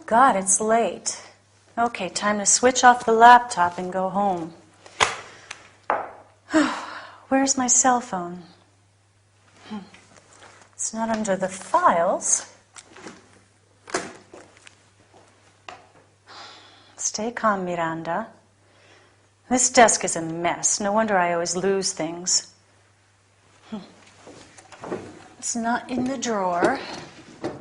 God, it's late. Okay, time to switch off the laptop and go home. Where's my cell phone? It's not under the files. Stay calm, Miranda. This desk is a mess. No wonder I always lose things. It's not in the drawer.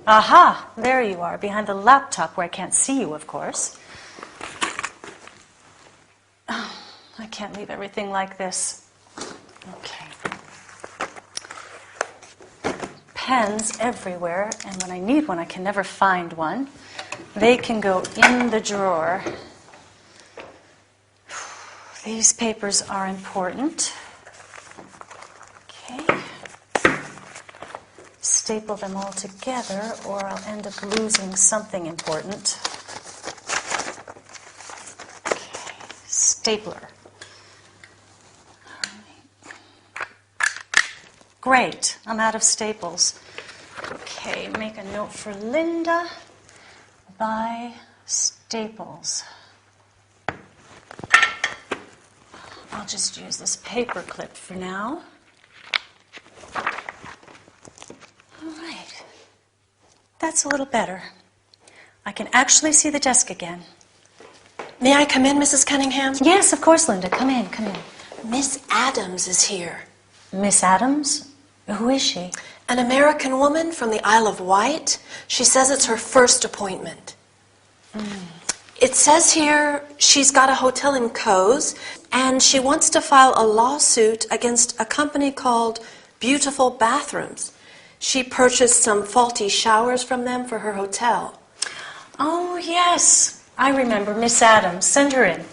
Aha! There you are, behind the laptop where I can't see you, of course. Oh, I can't leave everything like this. Okay. Pens everywhere, and when I need one, I can never find one. They can go in the drawer. These papers are important. Okay. Staple them all together, or I'll end up losing something important. Okay. Stapler. Great, I'm out of staples. Okay, make a note for Linda. Buy staples. I'll just use this paper clip for now. All right. That's a little better. I can actually see the desk again. May I come in, Mrs. Cunningham? Yes, of course, Linda. Come in, come in. Miss Adams is here. Miss Adams? Who is she? An American woman from the Isle of Wight. She says it's her first appointment. It says here she's got a hotel in Cos, and she wants to file a lawsuit against a company called Beautiful Bathrooms. She purchased some faulty showers from them for her hotel. Oh, yes. I remember Miss Adams. Send her in.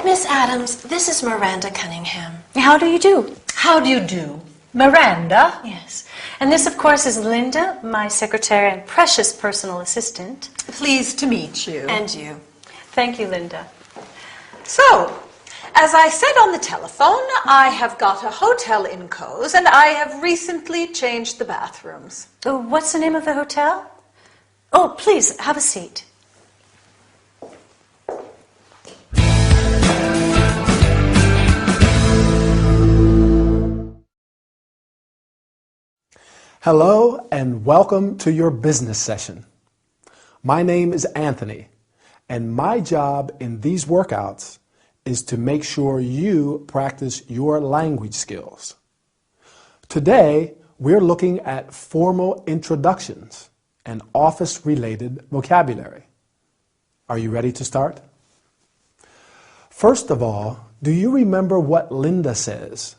Miss Adams, this is Miranda Cunningham. How do you do? How do you do? Miranda? Yes. And this, of course, is Linda, my secretary and precious personal assistant. Pleased to meet you. And you. Thank you, Linda. So, as I said on the telephone, I have got a hotel in Cos, and I have recently changed the bathrooms. Oh, what's the name of the hotel? Oh, please, have a seat. Hello and welcome to your business session. My name is Anthony, and my job in these workouts is to make sure you practice your language skills. Today, we're looking at formal introductions and office-related vocabulary. Are you ready to start? First of all, do you remember what Linda says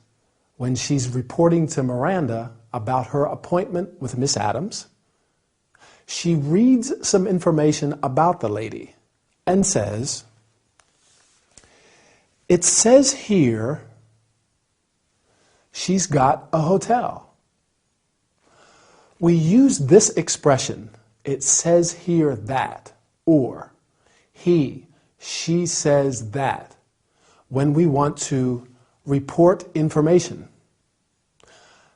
when she's reporting to Miranda about her appointment with Miss Adams? She reads some information about the lady and says, "It says here she's got a hotel." We use this expression, "it says here that," or "he, she says that," when we want to report information.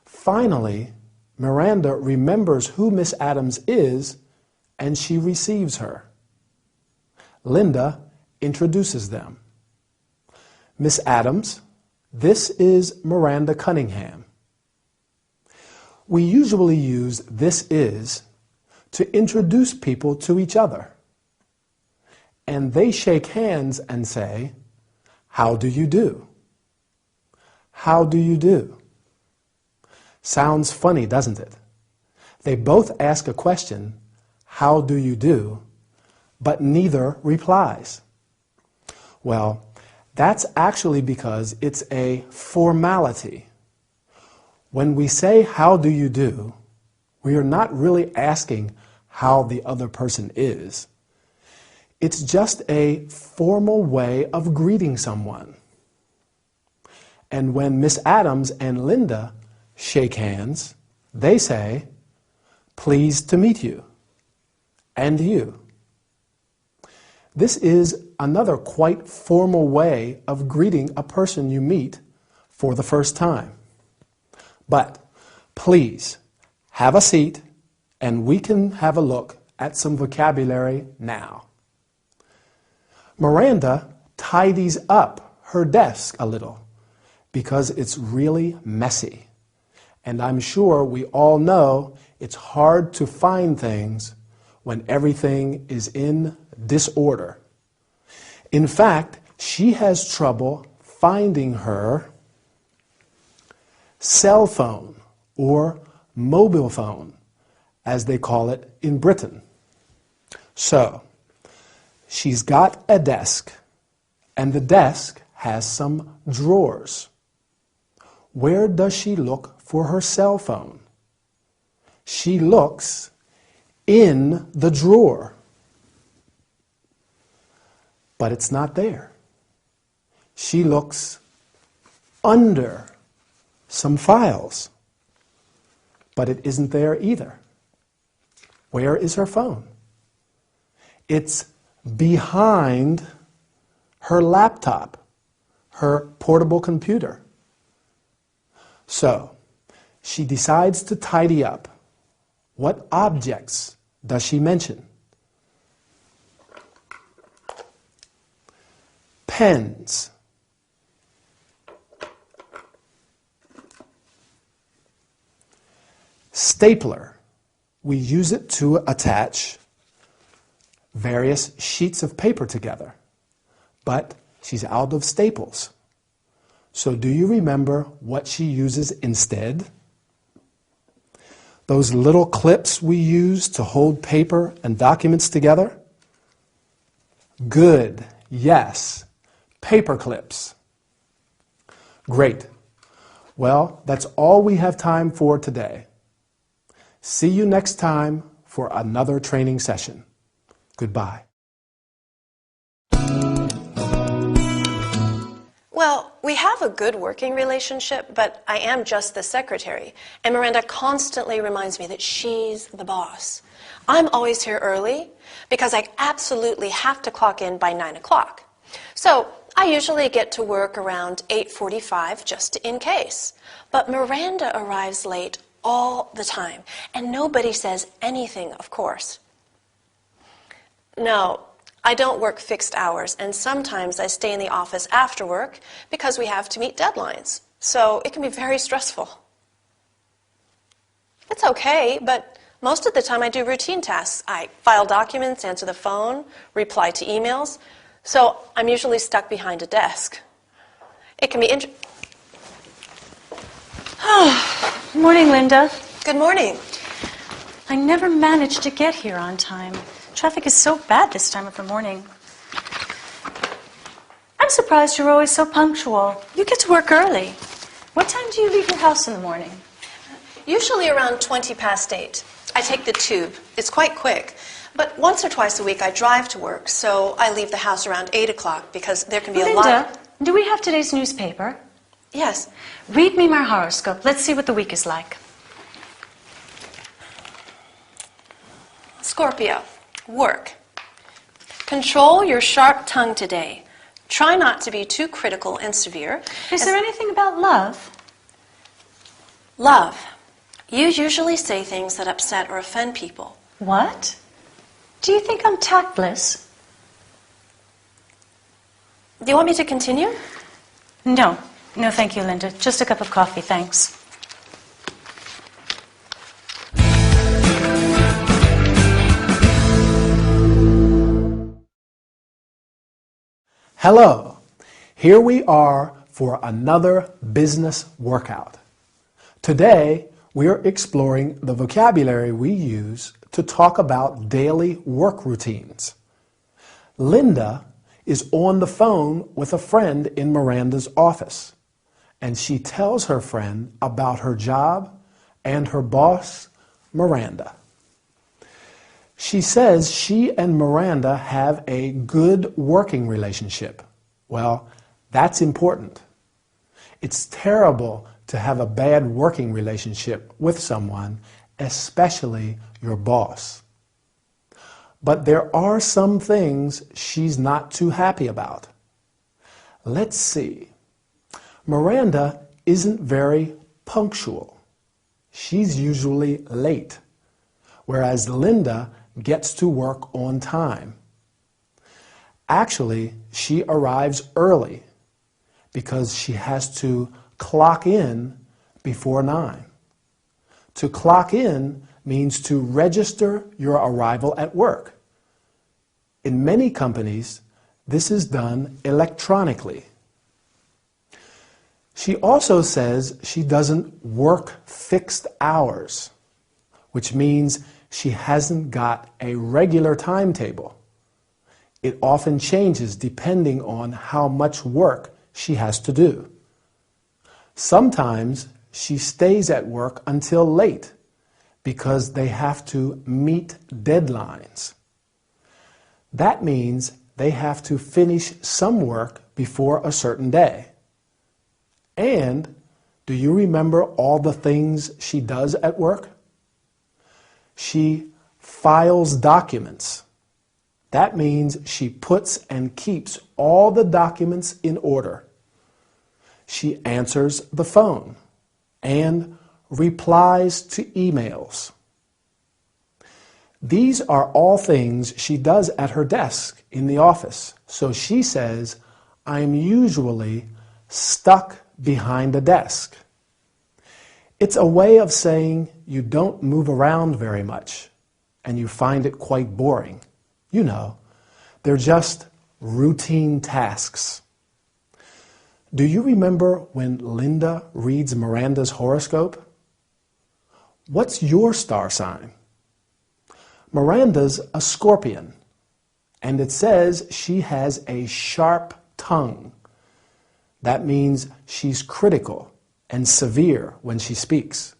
Finally, Miranda remembers who Miss Adams is, and she receives her. Linda introduces them. Miss Adams, this is Miranda Cunningham. We usually use "this is" to introduce people to each other. And they shake hands and say, "How do you do?" How do you do? Sounds funny, doesn't it? They both ask a question, "How do you do?" but neither replies. Well, that's actually because it's a formality. When we say "how do you do," we are not really asking how the other person is. It's just a formal way of greeting someone. And when Miss Adams and Linda shake hands, they say, "Pleased to meet you," and you. This is another quite formal way of greeting a person you meet for the first time. But Please have a seat and we can have a look at some vocabulary now. Miranda tidies up her desk a little because it's really messy. And I'm sure we all know it's hard to find things when everything is in disorder. In fact, she has trouble finding her cell phone or mobile phone, as they call it in Britain. So, she's got a desk, and the desk has some drawers. Where does she look for her cell phone? She looks in the drawer, but it's not there. She looks under some files, but it isn't there either. Where is her phone? It's behind her laptop, her portable computer. So, she decides to tidy up. What objects does she mention? Pens. Stapler. We use it to attach various sheets of paper together. But she's out of staples. So do you remember what she uses instead? Those little clips we use to hold paper and documents together? Good. Yes. Paper clips. Great. Well, that's all we have time for today. See you next time for another training session. Goodbye. Well, we have a good working relationship, but I am just the secretary, and Miranda constantly reminds me that she's the boss. I'm always here early because I absolutely have to clock in by 9 o'clock. So I usually get to work around 8:45 just in case. But Miranda arrives late all the time, and nobody says anything, of course. No, I don't work fixed hours, and sometimes I stay in the office after work because we have to meet deadlines. So it can be very stressful. It's okay, but most of the time I do routine tasks. I file documents, answer the phone, reply to emails. So I'm usually stuck behind a desk. It can be Morning, Linda. Good morning. I never managed to get here on time. Traffic is so bad this time of the morning. I'm surprised you're always so punctual. You get to work early. What time do you leave your house in the morning? Usually around 20 past 8. I take the tube. It's quite quick. But once or twice a week I drive to work, so I leave the house around 8 o'clock because there can be a lot... Linda, do we have today's newspaper? Yes. Read me my horoscope. Let's see what the week is like. Scorpio. Work. Control your sharp tongue today. Try not to be too critical and severe. Is there anything about love? Love. You usually say things that upset or offend people. What? Do you think I'm tactless? Do you want me to continue? No. No, thank you, Linda. Just a cup of coffee, thanks. Hello. Here we are for another business workout. Today, we're exploring the vocabulary we use to talk about daily work routines. Linda is on the phone with a friend in Miranda's office, and she tells her friend about her job and her boss, Miranda. She says she and Miranda have a good working relationship. Well, that's important. It's terrible to have a bad working relationship with someone, especially your boss. But there are some things she's not too happy about. Let's see. Miranda isn't very punctual. she's usually late, whereas Linda gets to work on time. Actually, she arrives early because she has to clock in before 9. To clock in means to register your arrival at work. In many companies, this is done electronically. She also says she doesn't work fixed hours, which means she hasn't got a regular timetable. It often changes depending on how much work she has to do. Sometimes she stays at work until late because they have to meet deadlines. That means they have to finish some work before a certain day. And do you remember all the things she does at work? She files documents. That means she puts and keeps all the documents in order. She answers the phone and replies to emails. These are all things she does at her desk in the office. So she says, I'm usually stuck behind a desk. It's a way of saying you don't move around very much and you find it quite boring. You know, they're just routine tasks. Do you remember when Linda reads Miranda's horoscope? What's your star sign? Miranda's a Scorpion, and it says she has a sharp tongue. That means she's critical and severe when she speaks.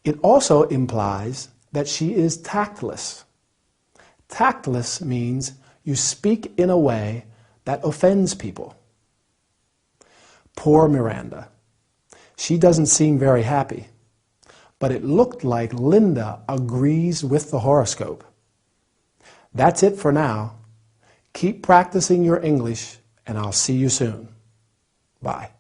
It also implies that she is tactless. Tactless means you speak in a way that offends people. Poor Miranda. She doesn't seem very happy, but it looked like Linda agrees with the horoscope. That's it for now. Keep practicing your English, and I'll see you soon. Bye.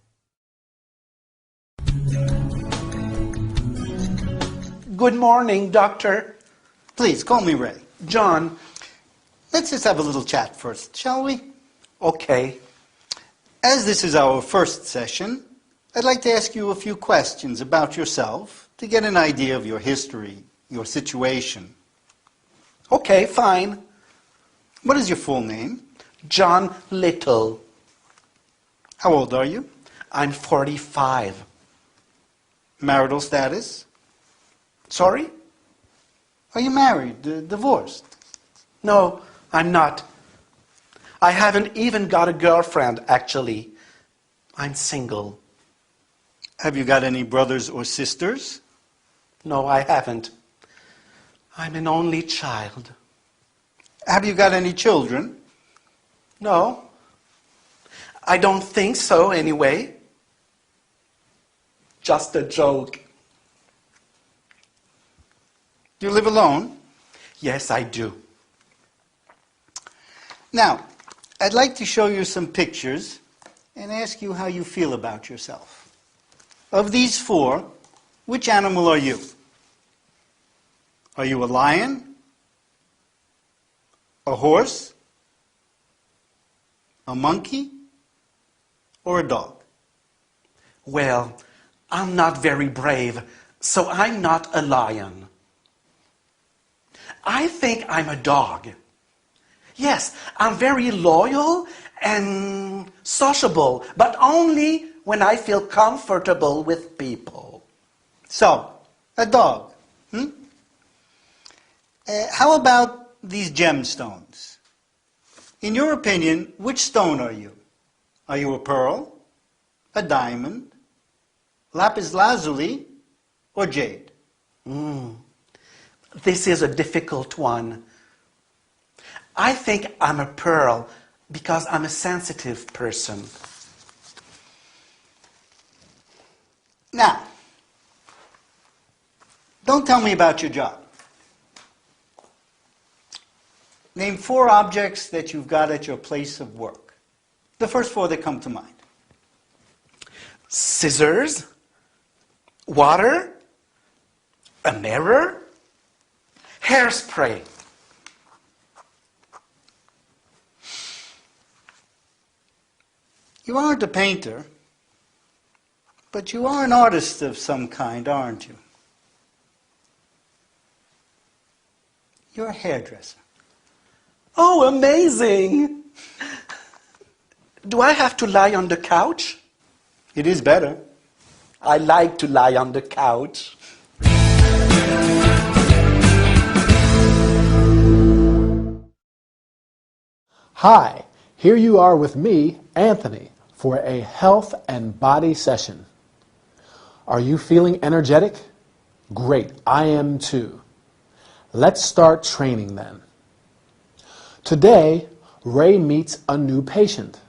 Good morning, Doctor. Please, call me Ray. John. Let's just have a little chat first, shall we? Okay. As this is our first session, I'd like to ask you a few questions about yourself to get an idea of your history, your situation. Okay, fine. What is your full name? John Little. How old are you? I'm 45. Marital status? Sorry? Are you married, divorced? No, I'm not. I haven't even got a girlfriend, actually. I'm single. Have you got any brothers or sisters? No, I haven't. I'm an only child. Have you got any children? No. I don't think so, anyway. Just a joke. Do you live alone? Yes, I do. Now, I'd like to show you some pictures and ask you how you feel about yourself. Of these 4, which animal are you? Are you a lion? A horse? A monkey? Or a dog? Well, I'm not very brave, so I'm not a lion. I think I'm a dog. Yes, I'm very loyal and sociable, but only when I feel comfortable with people. So, a dog. How about these gemstones? In your opinion, which stone are you? Are you a pearl, a diamond, lapis lazuli, or jade? This is a difficult one. I think I'm a pearl because I'm a sensitive person. Now, don't tell me about your job. Name 4 objects that you've got at your place of work. The first 4 that come to mind. Scissors, water, A mirror? Hairspray. You aren't a painter, but you are an artist of some kind, aren't you? You're a hairdresser. Oh, amazing! Do I have to lie on the couch? It is better. I like to lie on the couch. Hi, here you are with me, Anthony, for a health and body session. Are you feeling energetic? Great, I am too. Let's start training then. Today, Ray meets a new patient,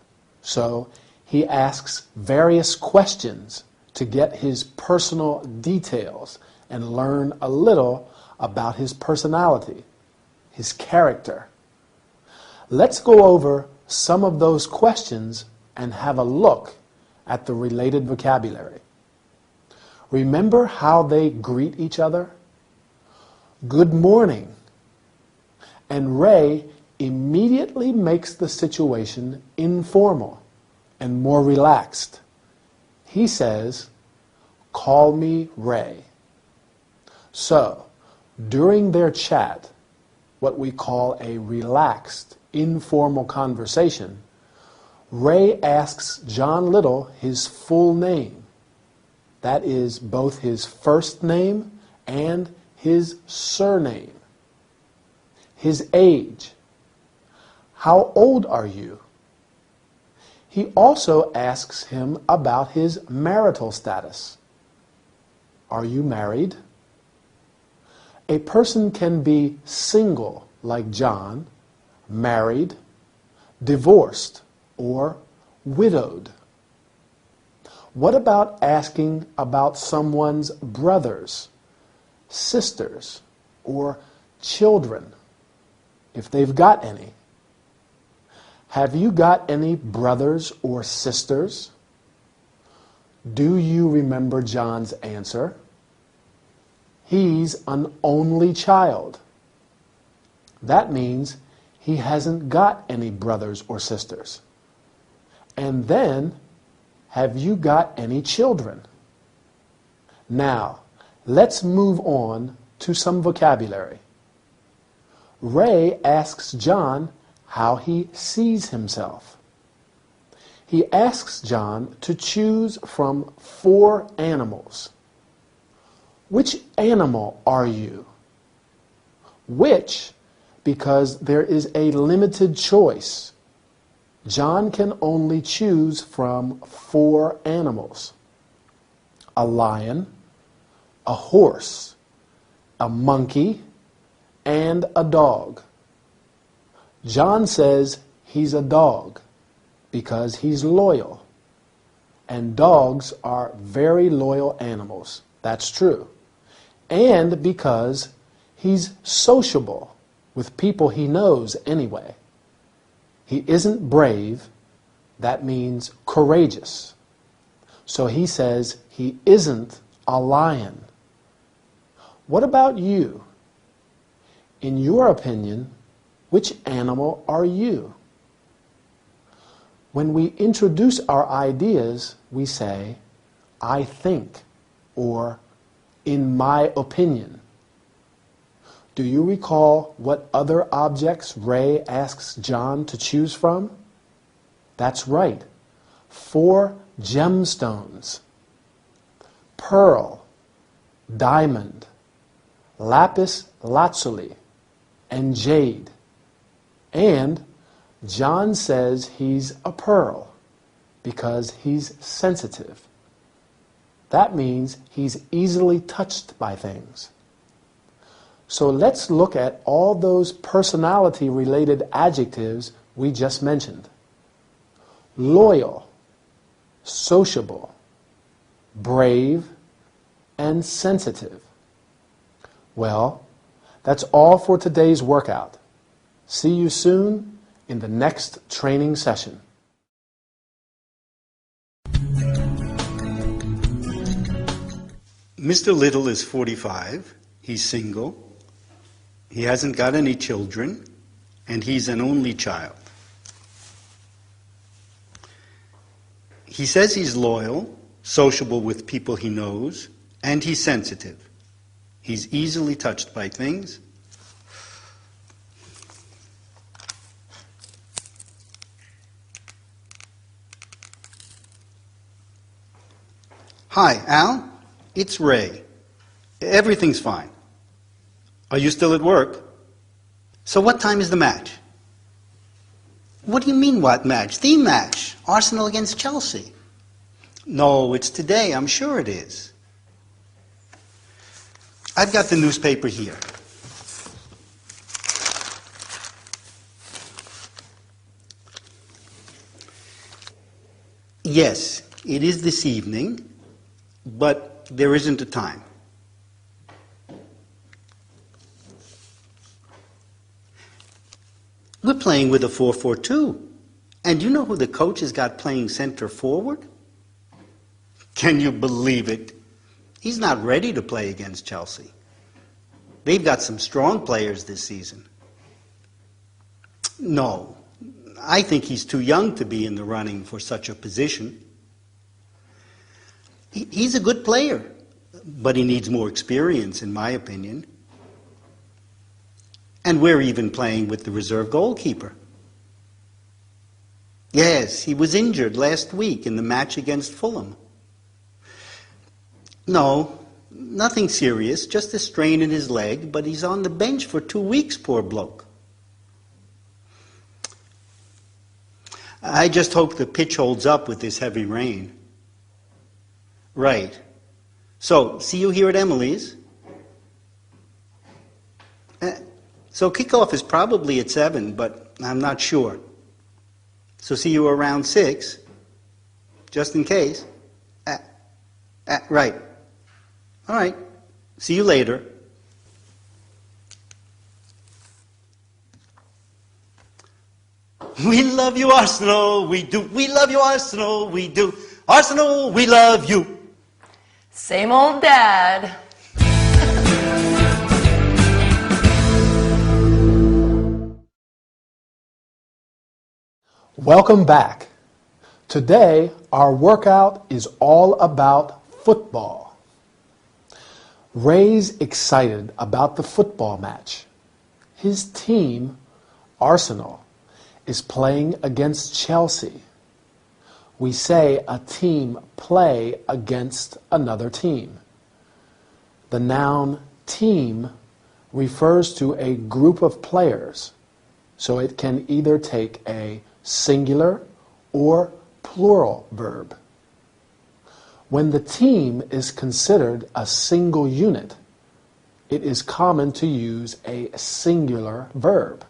so he asks various questions to get his personal details and learn a little about his personality, his character. Let's go over some of those questions and have a look at the related vocabulary. Remember how they greet each other? Good morning. And Ray immediately makes the situation informal and more relaxed. He says, "Call me Ray." So, during their chat, what we call a relaxed, informal conversation, Ray asks John Little his full name. That is both his first name and his surname. His age. How old are you? He also asks him about his marital status. Are you married? A person can be single, like John, married, divorced, or widowed. What about asking about someone's brothers, sisters, or children, if they've got any? Have you got any brothers or sisters? Do you remember John's answer? He's an only child. That means he hasn't got any brothers or sisters. And then, have you got any children? Now, let's move on to some vocabulary. Ray asks John how he sees himself. He asks John to choose from 4 animals. Which animal are you? Which, because there is a limited choice. John can only choose from 4 animals: a lion, a horse, a monkey, and a dog. John says he's a dog because he's loyal. And dogs are very loyal animals. That's true. And because he's sociable with people he knows anyway. He isn't brave. That means courageous. So he says he isn't a lion. What about you? In your opinion, which animal are you? When we introduce our ideas, we say, "I think," or "in my opinion." Do you recall what other objects Ray asks John to choose from? That's right, 4 gemstones: pearl, diamond, lapis lazuli, and jade. And John says he's a pearl because he's sensitive. That means he's easily touched by things. So let's look at all those personality-related adjectives we just mentioned. Loyal, sociable, brave, and sensitive. Well, that's all for today's workout. See you soon in the next training session. Mr. Little is 45. He's single. He hasn't got any children, and he's an only child. He says he's loyal, sociable with people he knows, and he's sensitive. He's easily touched by things. Hi, Al. It's Ray. Everything's fine. Are you still at work? So what time is the match? What do you mean, what match? The match. Arsenal against Chelsea. No, it's today. I'm sure it is. I've got the newspaper here. Yes, it is this evening, but there isn't a time. We're playing with a 4-4-2. And you know who the coach has got playing center forward? Can you believe it? He's not ready to play against Chelsea. They've got some strong players this season. No, I think he's too young to be in the running for such a position. He's a good player, but he needs more experience, in my opinion. And we're even playing with the reserve goalkeeper. Yes, he was injured last week in the match against Fulham. No, nothing serious, just a strain in his leg, but he's on the bench for 2 weeks, poor bloke. I just hope the pitch holds up with this heavy rain. Right. So, see you here at Emily's? So kickoff is probably at 7, but I'm not sure. So see you around 6, just in case. Right. All right. See you later. We love you, Arsenal, we do. We love you, Arsenal, we do. Arsenal, we love you. Same old dad. Welcome back. Today, our workout is all about football. Ray's excited about the football match. His team, Arsenal, is playing against Chelsea. We say a team play against another team. The noun team refers to a group of players, so it can either take a singular or plural verb. When the team is considered a single unit, it is common to use a singular verb.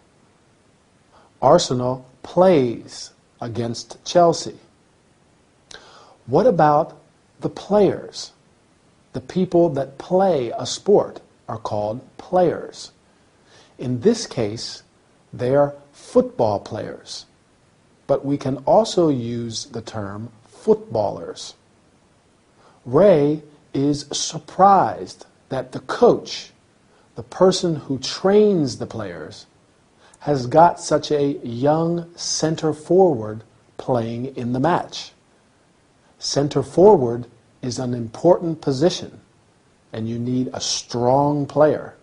Arsenal plays against Chelsea. What about the players? The people that play a sport are called players. In this case, they are football players. But we can also use the term footballers. Ray is surprised that the coach, the person who trains the players, has got such a young center forward playing in the match. Center forward is an important position, and you need a strong player.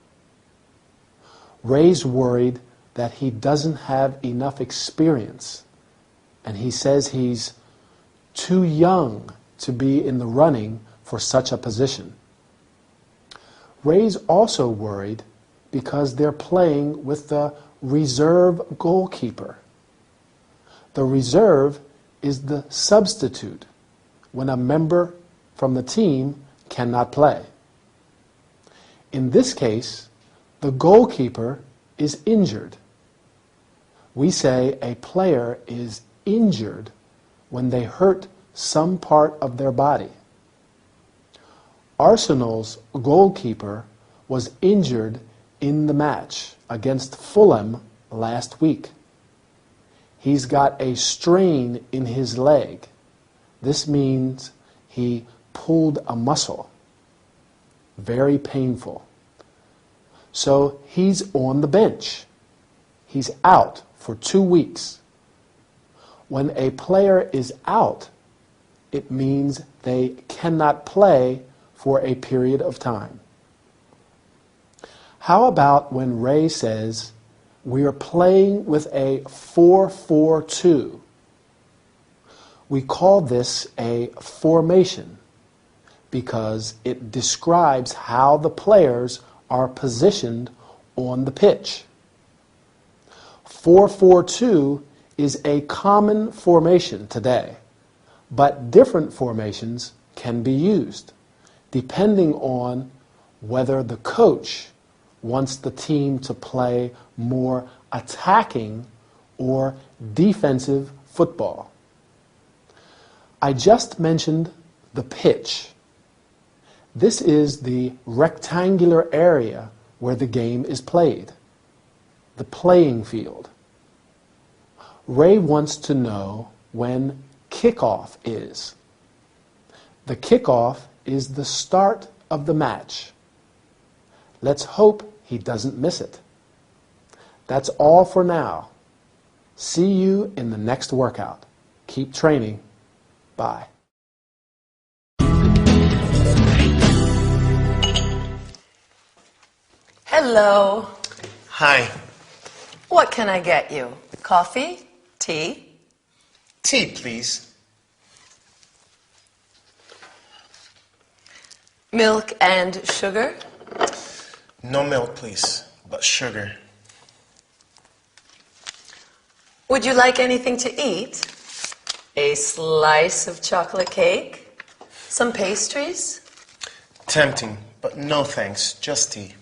Ray's worried that he doesn't have enough experience, and he says he's too young to be in the running for such a position. Ray's also worried because they're playing with the reserve goalkeeper. The reserve is the substitute when a member from the team cannot play. In this case, the goalkeeper is injured. We say a player is injured when they hurt some part of their body. Arsenal's goalkeeper was injured in the match against Fulham last week. He's got a strain in his leg. This means he pulled a muscle. Very painful. so he's on the bench. He's out for 2 weeks. When a player is out, it means they cannot play for a period of time. How about when Ray says, we are playing with a 4-4-2? We call this a formation because it describes how the players are positioned on the pitch. 4-4-2 is a common formation today, but different formations can be used depending on whether the coach wants the team to play more attacking or defensive football. I just mentioned the pitch. This is the rectangular area where the game is played, the playing field. Ray wants to know when kickoff is. The kickoff is the start of the match. Let's hope he doesn't miss it. That's all for now. See you in the next workout. Keep training. Bye. Hello. Hi. What can I get you? Coffee? Tea? Tea, please. Milk and sugar? No milk, please, but sugar. Would you like anything to eat? A slice of chocolate cake? Some pastries? Tempting, but no thanks, just tea.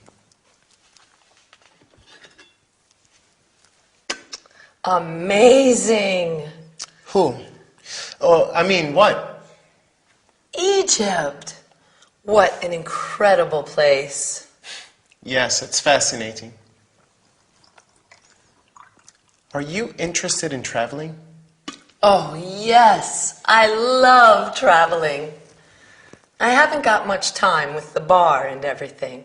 Amazing! Who? Oh, I mean, what? Egypt! What an incredible place. Yes, it's fascinating. Are you interested in traveling? Oh, yes. I love traveling. I haven't got much time with the bar and everything,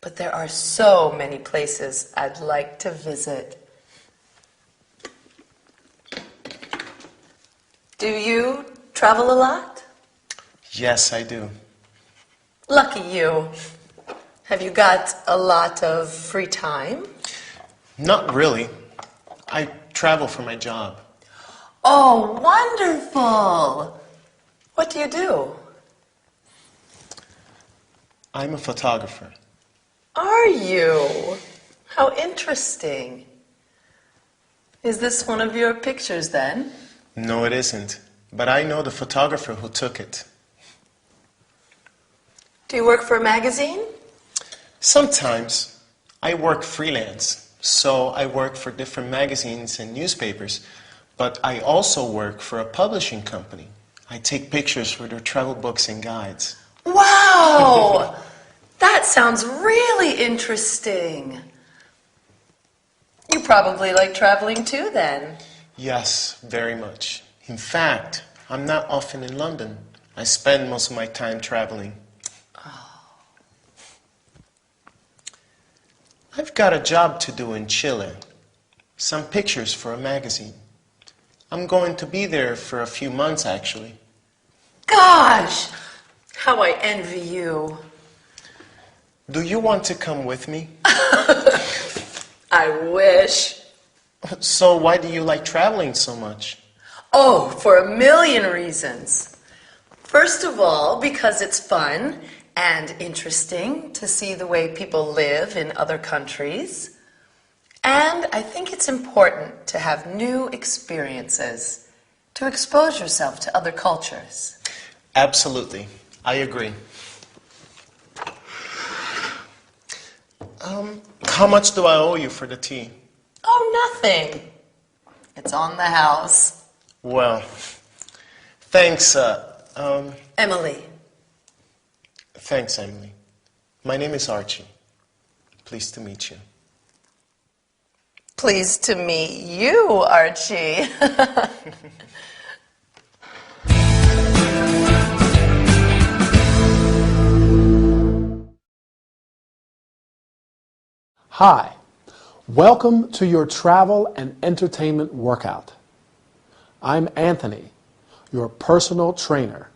but there are so many places I'd like to visit. Do you travel a lot? Yes, I do. Lucky you. Have you got a lot of free time? Not really. I travel for my job. Oh, wonderful! What do you do? I'm a photographer. Are you? How interesting. Is this one of your pictures then? No, it isn't. But I know the photographer who took it. Do you work for a magazine? Sometimes I work freelance, so I work for different magazines and newspapers, but I also work for a publishing company. I take pictures for their travel books and guides. Wow! That sounds really interesting. You probably like traveling too then. Yes, very much. In fact, I'm not often in London. I spend most of my time traveling. I've got a job to do in Chile. Some pictures for a magazine. I'm going to be there for a few months, actually. Gosh! How I envy you. Do you want to come with me? I wish. So why do you like traveling so much? Oh, for a million reasons. First of all, because it's fun and interesting to see the way people live in other countries. And I think it's important to have new experiences, to expose yourself to other cultures. Absolutely. I agree. How much do I owe you for the tea? Oh, nothing. It's on the house. Well, thanks, Emily. Thanks, Emily. My name is Archie. Pleased to meet you. Pleased to meet you, Archie. Hi, welcome to your travel and entertainment workout. I'm Anthony, your personal trainer.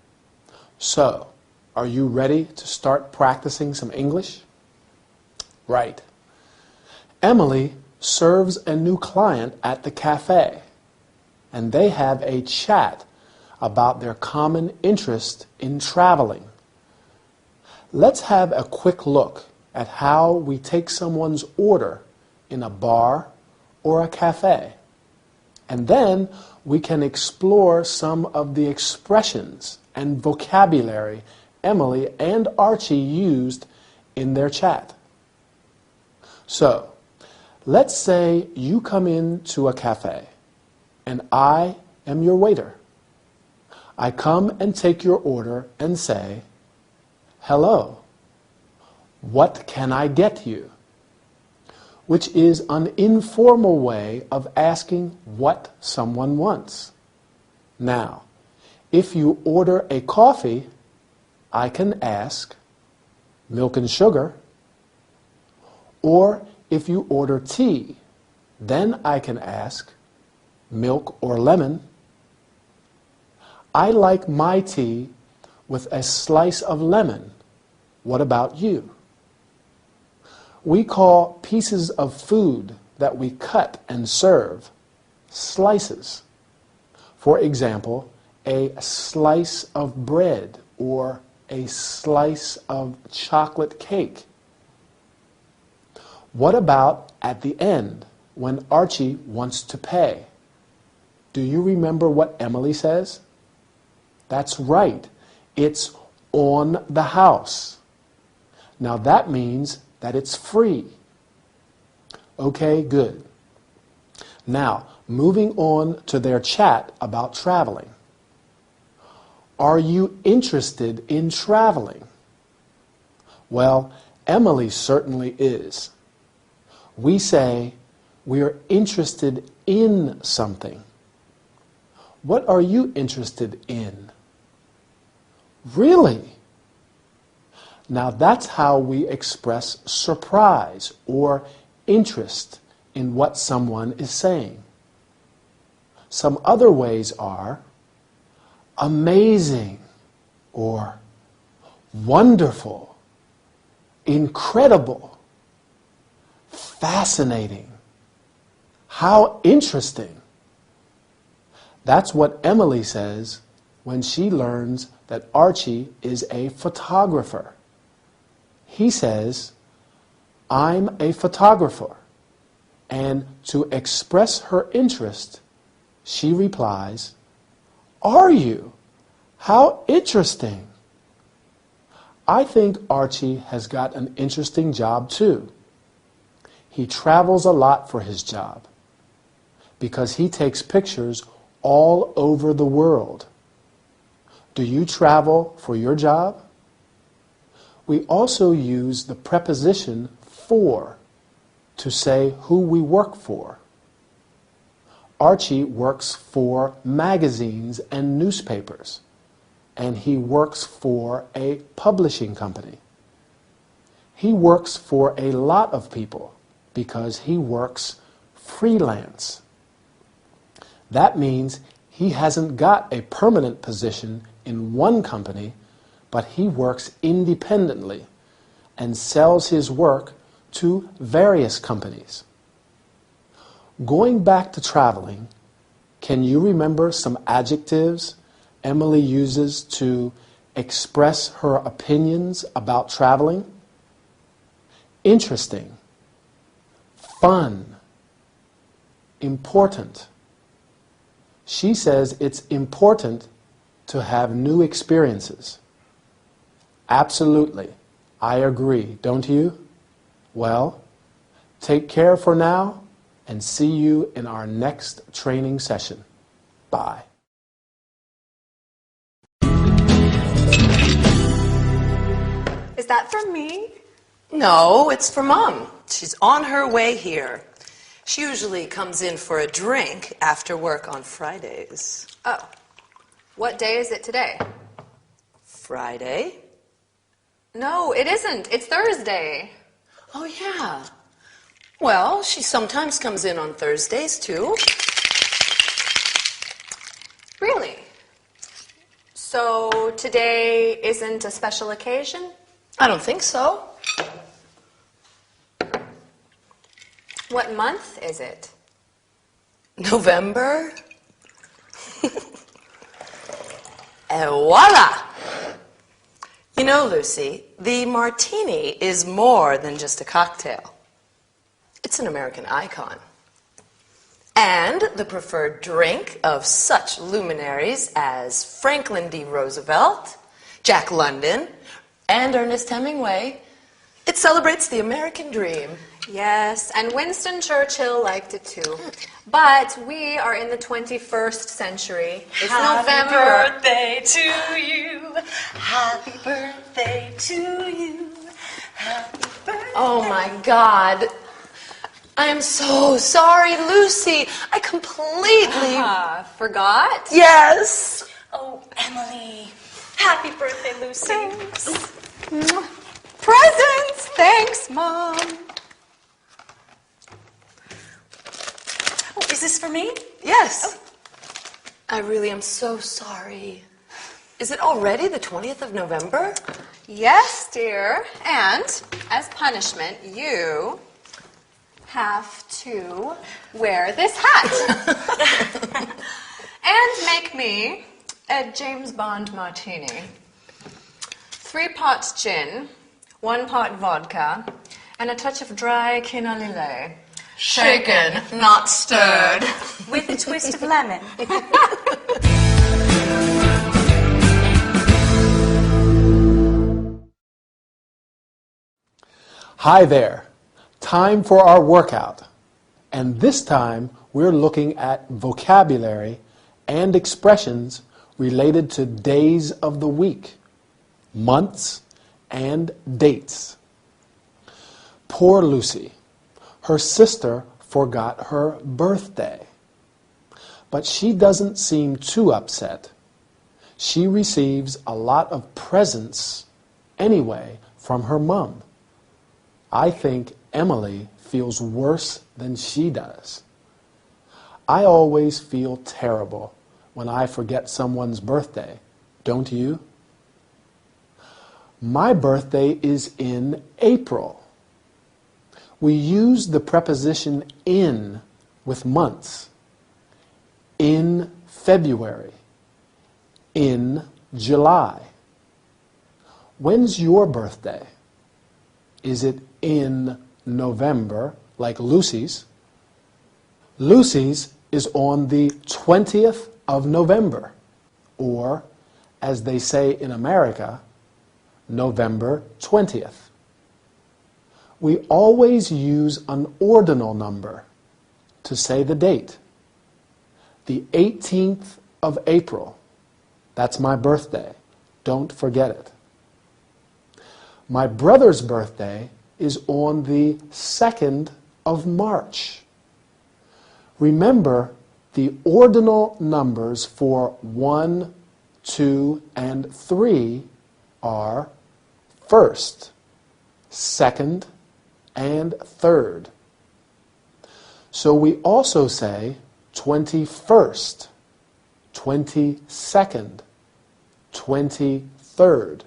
So, are you ready to start practicing some English? Right. Emily serves a new client at the cafe, and they have a chat about their common interest in traveling. Let's have a quick look at how we take someone's order in a bar or a cafe. And then we can explore some of the expressions and vocabulary Emily and Archie used in their chat. So, let's say you come into a cafe and I am your waiter. I come and take your order and say, "Hello, what can I get you?" Which is an informal way of asking what someone wants. Now, if you order a coffee, I can ask, "Milk and sugar?" Or if you order tea, then I can ask, "Milk or lemon?" I like my tea with a slice of lemon. What about you? We call pieces of food that we cut and serve slices. For example, a slice of bread or a slice of chocolate cake. What about at the end when Archie wants to pay? Do you remember what Emily says? That's right. It's on the house. Now that means that it's free. Okay, good. Now, moving on to their chat about traveling. Are you interested in traveling? Well, Emily certainly is. We say we're interested in something. What are you interested in? Really? Now that's how we express surprise or interest in what someone is saying. Some other ways are amazing or wonderful, incredible, fascinating, how interesting. That's what Emily says when she learns that Archie is a photographer. He says, "I'm a photographer." And to express her interest, she replies, "Are you? How interesting." I think Archie has got an interesting job too. He travels a lot for his job because he takes pictures all over the world. Do you travel for your job? We also use the preposition for to say who we work for. Archie works for magazines and newspapers, and he works for a publishing company. He works for a lot of people because he works freelance. That means he hasn't got a permanent position in one company, but he works independently and sells his work to various companies. Going back to traveling, can you remember some adjectives Emily uses to express her opinions about traveling? Interesting, fun, important. She says it's important to have new experiences. Absolutely. I agree, don't you? Well, take care for now and see you in our next training session. Bye. Is that for me? No, it's for Mom. She's on her way here. She usually comes in for a drink after work on Fridays. Oh. What day is it today? Friday? No, it isn't. It's Thursday. Oh, yeah. Well, she sometimes comes in on Thursdays, too. Really? So today isn't a special occasion? I don't think so. What month is it? November? Et voila! You know, Lucy, the Martini is more than just a cocktail. It's an American icon. And the preferred drink of such luminaries as Franklin D. Roosevelt, Jack London, and Ernest Hemingway. It celebrates the American dream. Yes, and Winston Churchill liked it too. But we are in the 21st century. It's November. Happy birthday to you. Happy birthday to you. Happy birthday. Oh my God. I am so sorry, Lucy. I completely... Forgot? Yes. Oh, Emily. Happy birthday, Lucy. Presents! Thanks, Mom. Oh, is this for me? Yes. I really am so sorry. Is it already the 20th of November? Yes, dear. And as punishment, you have to wear this hat. And make me a James Bond martini. 3 pots gin, 1 pot vodka, and a touch of dry quinoa lillet. Shaken, not stirred. With a twist of lemon. Hi there. Time for our workout. And this time we're looking at vocabulary and expressions related to days of the week, months, and dates. Poor Lucy. Her sister forgot her birthday. But she doesn't seem too upset. She receives a lot of presents anyway from her mom. I think Emily feels worse than she does. I always feel terrible when I forget someone's birthday, don't you? My birthday is in April. We use the preposition in with months. In February. In July. When's your birthday? Is it in November, like Lucy's? Lucy's is on the 20th of November, or, as they say in America, November 20th. We always use an ordinal number to say the date. The 18th of April. That's my birthday. Don't forget it. My brother's birthday is on the 2nd of March. Remember, the ordinal numbers for 1, 2, and 3 are 1st, 2nd, and 3rd. So we also say 21st, 22nd, 23rd.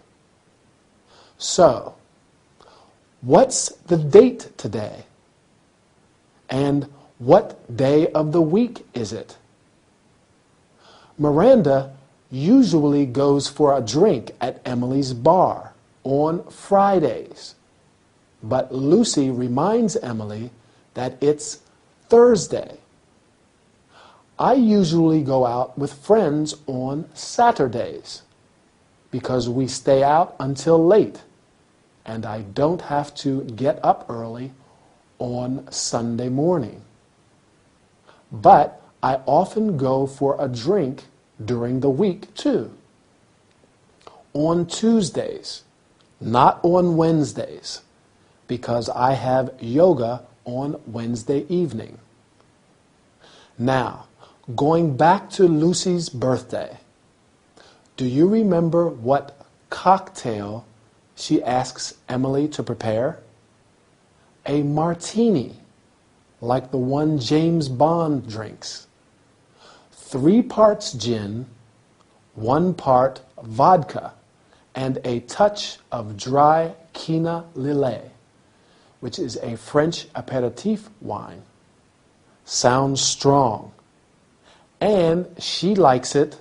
So, what's the date today? And what day of the week is it? Miranda usually goes for a drink at Emily's bar on Fridays. But Lucy reminds Emily that it's Thursday. I usually go out with friends on Saturdays because we stay out until late and I don't have to get up early on Sunday morning. But I often go for a drink during the week too. On Tuesdays, not on Wednesdays, because I have yoga on Wednesday evening. Now, going back to Lucy's birthday, do you remember what cocktail she asks Emily to prepare? A martini. like the one James Bond drinks. 3 parts gin, 1 part vodka, and a touch of dry Quina Lillet, which is a French aperitif wine. Sounds strong. And she likes it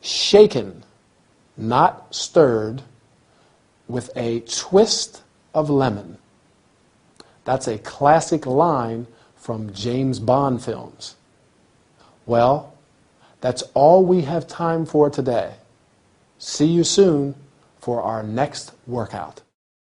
shaken, not stirred, with a twist of lemon. That's a classic line from James Bond films. Well, that's all we have time for today. See you soon for our next workout.